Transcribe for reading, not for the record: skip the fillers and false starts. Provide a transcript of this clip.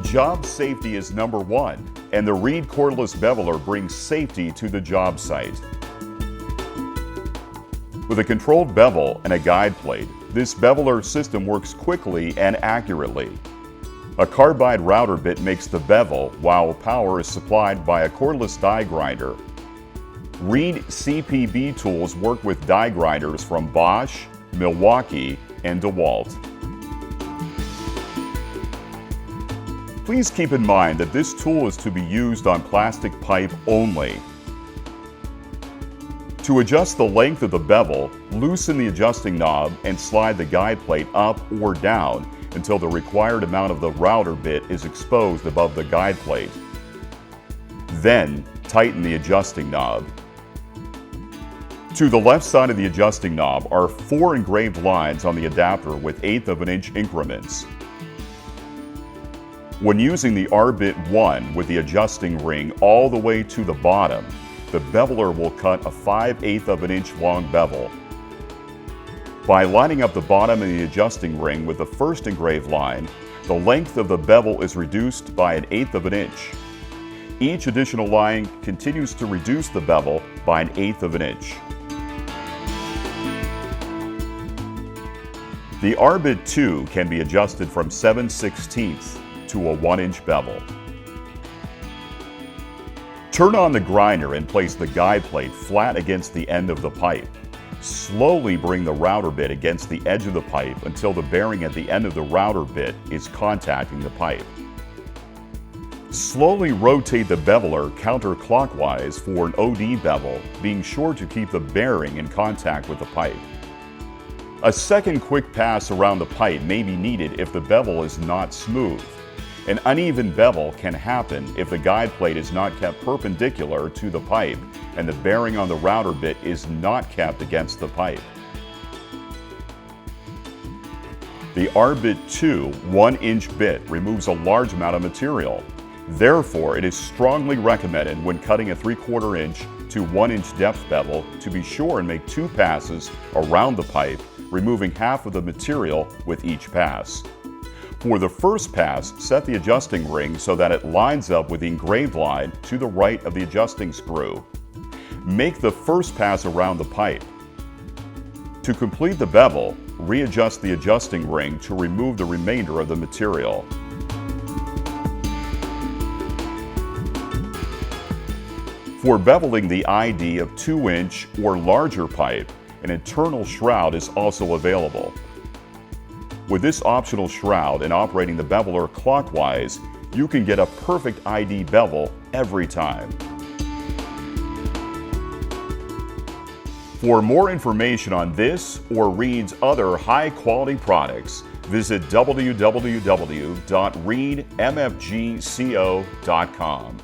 Job safety is number one, and the Reed Cordless Beveler brings safety to the job site. With a controlled bevel and a guide plate, this beveler system works quickly and accurately. A carbide router bit makes the bevel, while power is supplied by a cordless die grinder. Reed CPB tools work with die grinders from Bosch, Milwaukee, and DeWalt. Please keep in mind that this tool is to be used on plastic pipe only. To adjust the length of the bevel, loosen the adjusting knob and slide the guide plate up or down until the required amount of the router bit is exposed above the guide plate. Then, tighten the adjusting knob. To the left side of the adjusting knob are 4 engraved lines on the adapter with 1/8 of an inch increments. When using the R-bit 1 with the adjusting ring all the way to the bottom, the beveler will cut a 5/8 of an inch long bevel. By lining up the bottom of the adjusting ring with the first engraved line, the length of the bevel is reduced by 1/8 of an inch. Each additional line continues to reduce the bevel by 1/8 of an inch. The R-bit 2 can be adjusted from 7/16 to a 1-inch bevel. Turn on the grinder and place the guide plate flat against the end of the pipe. Slowly bring the router bit against the edge of the pipe until the bearing at the end of the router bit is contacting the pipe. Slowly rotate the beveler counterclockwise for an OD bevel, being sure to keep the bearing in contact with the pipe. A second quick pass around the pipe may be needed if the bevel is not smooth. An uneven bevel can happen if the guide plate is not kept perpendicular to the pipe and the bearing on the router bit is not kept against the pipe. The R-bit 2 1-inch bit removes a large amount of material. Therefore, it is strongly recommended when cutting a 3/4 inch to 1-inch depth bevel to be sure and make 2 passes around the pipe, removing half of the material with each pass. For the first pass, set the adjusting ring so that it lines up with the engraved line to the right of the adjusting screw. Make the first pass around the pipe. To complete the bevel, readjust the adjusting ring to remove the remainder of the material. For beveling the ID of 2-inch or larger pipe, an internal shroud is also available. With this optional shroud and operating the beveler clockwise, you can get a perfect ID bevel every time. For more information on this or Reed's other high-quality products, visit www.reedmfgco.com.